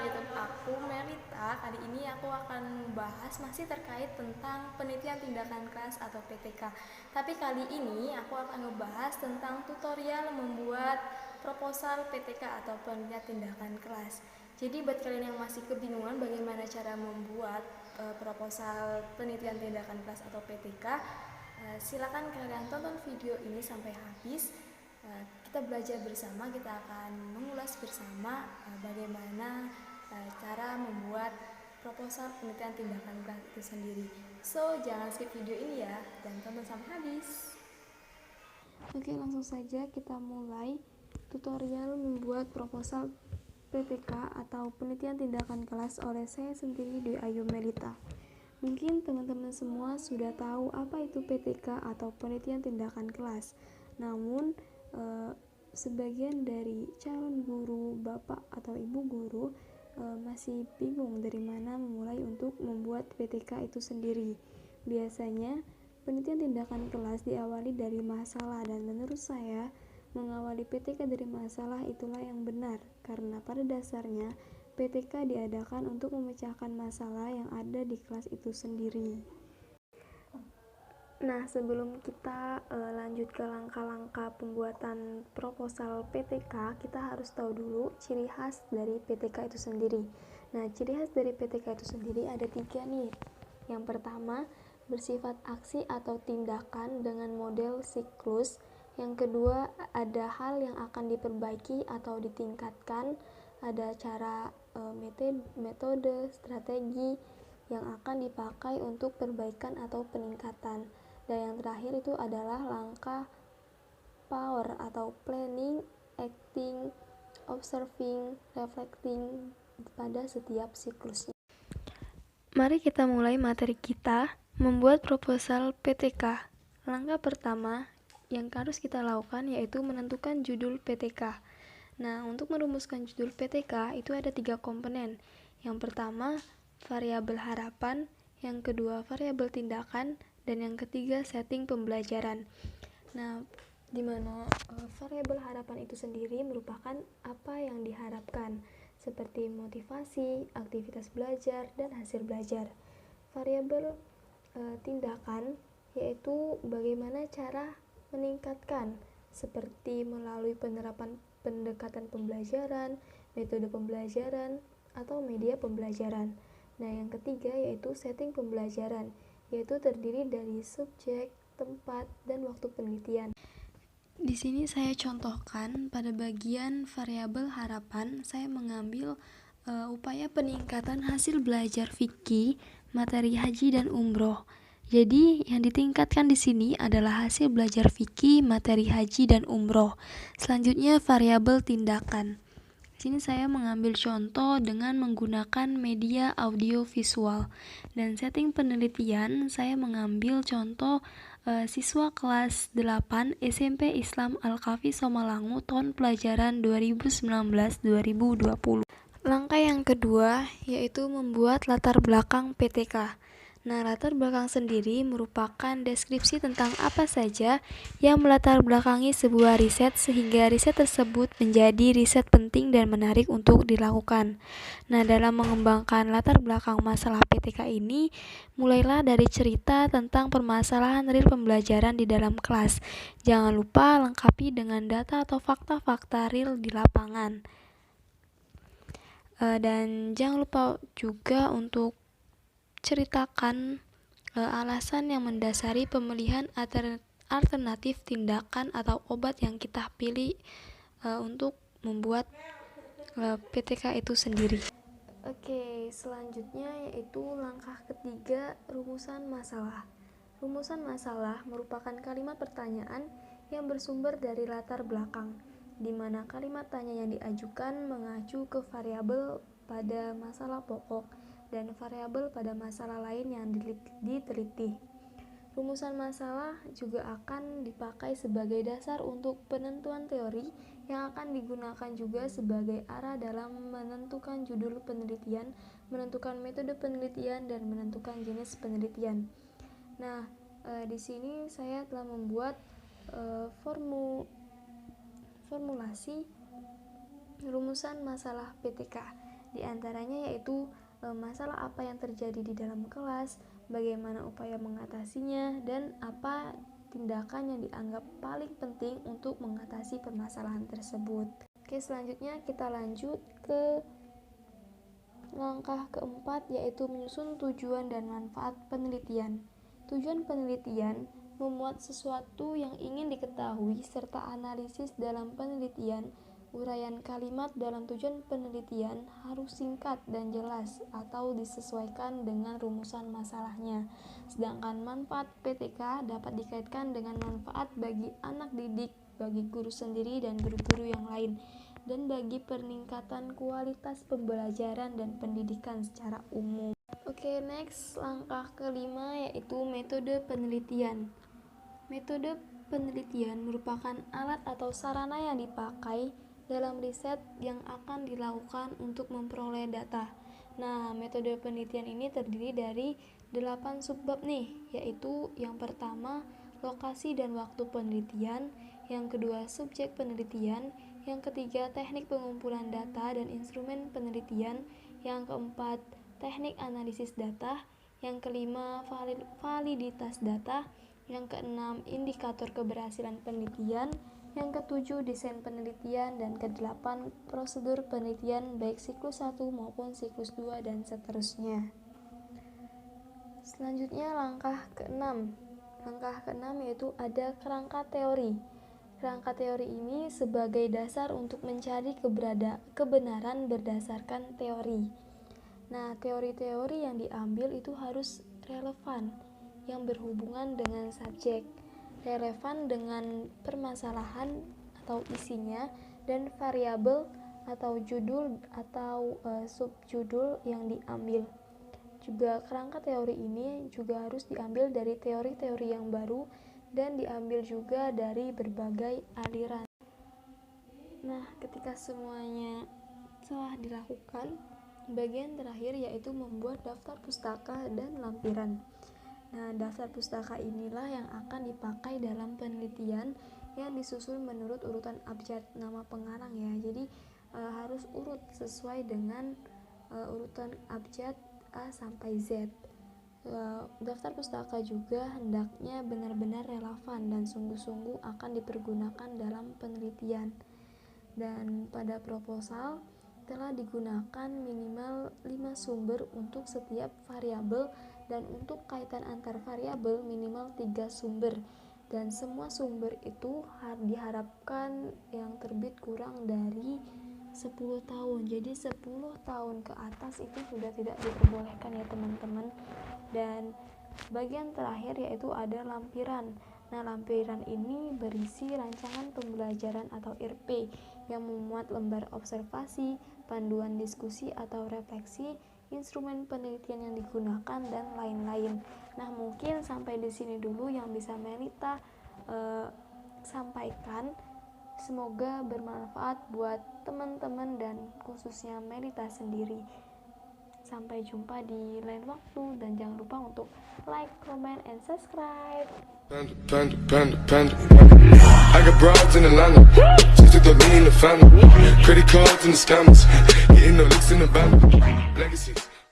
YouTube aku, Melita. Kali ini aku akan membahas masih terkait tentang penelitian tindakan kelas atau PTK. Tapi kali ini aku akan membahas tentang tutorial membuat proposal PTK atau penelitian tindakan kelas. Jadi buat kalian yang masih kebingungan bagaimana cara membuat proposal penelitian tindakan kelas atau PTK, silakan kalian tonton video ini sampai habis. Kita belajar bersama, kita akan mengulas bersama bagaimana cara membuat proposal penelitian tindakan kelas itu sendiri. So, jangan skip video ini ya, dan tonton sampai habis. Oke, langsung saja kita mulai tutorial membuat proposal PTK atau penelitian tindakan kelas oleh saya sendiri, Dwi Ayu Melita. Mungkin teman-teman semua sudah tahu apa itu PTK atau penelitian tindakan kelas. Namun sebagian dari calon guru, bapak atau ibu guru masih bingung dari mana memulai untuk membuat PTK itu sendiri. Biasanya penelitian tindakan kelas diawali dari masalah, dan menurut saya mengawali PTK dari masalah itulah yang benar, karena pada dasarnya PTK diadakan untuk memecahkan masalah yang ada di kelas itu sendiri. Nah, sebelum kita lanjut ke langkah-langkah pembuatan proposal PTK, kita harus tahu dulu ciri khas dari PTK itu sendiri. Nah, ciri khas dari PTK itu sendiri ada 3 nih. Yang pertama, bersifat aksi atau tindakan dengan model siklus. Yang kedua, ada hal yang akan diperbaiki atau ditingkatkan, ada cara, metode, strategi yang akan dipakai untuk perbaikan atau peningkatan. Dan yang terakhir itu adalah langkah power atau planning, acting, observing, reflecting pada setiap siklusnya. Mari kita mulai materi kita, membuat proposal PTK. Langkah pertama yang harus kita lakukan yaitu menentukan judul PTK. Nah, untuk merumuskan judul PTK itu ada 3 komponen. Yang pertama, variabel harapan, yang kedua variabel tindakan, dan yang ketiga setting pembelajaran. Nah, di mana variabel harapan itu sendiri merupakan apa yang diharapkan, seperti motivasi, aktivitas belajar, dan hasil belajar. Variabel tindakan yaitu bagaimana cara meningkatkan, seperti melalui penerapan pendekatan pembelajaran, metode pembelajaran, atau media pembelajaran. Nah, yang ketiga yaitu setting pembelajaran, yaitu terdiri dari subjek, tempat, dan waktu penelitian. Di sini saya contohkan pada bagian variabel harapan, saya mengambil upaya peningkatan hasil belajar fikih, materi haji dan umroh. Jadi yang ditingkatkan di sini adalah hasil belajar fikih, materi haji dan umroh. Selanjutnya variabel tindakan. Di sini saya mengambil contoh dengan menggunakan media audio visual, dan setting penelitian saya mengambil contoh siswa kelas 8 SMP Islam Al-Kafi Somalangu tahun pelajaran 2019-2020. Langkah yang kedua yaitu membuat latar belakang PTK. Nah, latar belakang sendiri merupakan deskripsi tentang apa saja yang melatar belakangi sebuah riset sehingga riset tersebut menjadi riset penting dan menarik untuk dilakukan. Nah, dalam mengembangkan latar belakang masalah PTK ini, mulailah dari cerita tentang permasalahan real pembelajaran di dalam kelas. Jangan lupa lengkapi dengan data atau fakta-fakta real di lapangan. Dan jangan lupa juga untuk ceritakan alasan yang mendasari pemilihan alternatif tindakan atau obat yang kita pilih untuk membuat PTK itu sendiri. Oke, selanjutnya yaitu langkah ketiga, rumusan masalah. Rumusan masalah merupakan kalimat pertanyaan yang bersumber dari latar belakang, di mana kalimat tanya yang diajukan mengacu ke variabel pada masalah pokok dan variabel pada masalah lain yang diteliti. Rumusan masalah juga akan dipakai sebagai dasar untuk penentuan teori yang akan digunakan juga sebagai arah dalam menentukan judul penelitian, menentukan metode penelitian, dan menentukan jenis penelitian. Nah, di sini saya telah membuat formulasi rumusan masalah PTK. Di antaranya yaitu masalah apa yang terjadi di dalam kelas, bagaimana upaya mengatasinya, dan apa tindakan yang dianggap paling penting untuk mengatasi permasalahan tersebut. Oke, selanjutnya kita lanjut ke langkah keempat, yaitu menyusun tujuan dan manfaat penelitian. Tujuan penelitian memuat sesuatu yang ingin diketahui serta analisis dalam penelitian. Uraian kalimat dalam tujuan penelitian harus singkat dan jelas atau disesuaikan dengan rumusan masalahnya. Sedangkan manfaat PTK dapat dikaitkan dengan manfaat bagi anak didik, bagi guru sendiri dan guru-guru yang lain, dan bagi peningkatan kualitas pembelajaran dan pendidikan secara umum. Oke, next, langkah kelima yaitu metode penelitian. Metode penelitian merupakan alat atau sarana yang dipakai dalam riset yang akan dilakukan untuk memperoleh data. Nah, metode penelitian ini terdiri dari 8 subbab nih, yaitu yang pertama, lokasi dan waktu penelitian, yang kedua, subjek penelitian, yang ketiga, teknik pengumpulan data dan instrumen penelitian, yang keempat, teknik analisis data, yang kelima, validitas data, yang keenam, indikator keberhasilan penelitian, yang ketujuh, desain penelitian, dan kedelapan, prosedur penelitian baik siklus 1 maupun siklus 2 dan seterusnya. Selanjutnya langkah keenam. Langkah keenam yaitu ada kerangka teori. Kerangka teori ini sebagai dasar untuk mencari kebenaran berdasarkan teori. Nah, teori-teori yang diambil itu harus relevan, yang berhubungan dengan subjek, relevan dengan permasalahan atau isinya, dan variabel atau judul atau subjudul yang diambil. Juga kerangka teori ini juga harus diambil dari teori-teori yang baru dan diambil juga dari berbagai aliran. Nah, ketika semuanya telah dilakukan, bagian terakhir yaitu membuat daftar pustaka dan lampiran. Nah, daftar pustaka inilah yang akan dipakai dalam penelitian yang disusun menurut urutan abjad nama pengarang ya. Jadi harus urut sesuai dengan urutan abjad A sampai Z. Daftar pustaka juga hendaknya benar-benar relevan dan sungguh-sungguh akan dipergunakan dalam penelitian. Dan pada proposal telah digunakan minimal 5 sumber untuk setiap variabel, dan untuk kaitan antar variabel minimal 3 sumber, dan semua sumber itu diharapkan yang terbit kurang dari 10 tahun. Jadi 10 tahun ke atas itu sudah tidak diperbolehkan ya teman-teman. Dan bagian terakhir yaitu ada lampiran. Nah, lampiran ini berisi rancangan pembelajaran atau RP yang memuat lembar observasi, panduan diskusi atau refleksi, instrumen penelitian yang digunakan, dan lain-lain. Nah, mungkin sampai di sini dulu yang bisa Melita sampaikan. Semoga bermanfaat buat teman-teman dan khususnya Melita sendiri. Sampai jumpa di lain waktu, dan jangan lupa untuk like, comment, and subscribe. Panda. I got broads in Atlanta, just to throw me in the family. Credit cards and the scammers, getting no licks in the band. Legacies.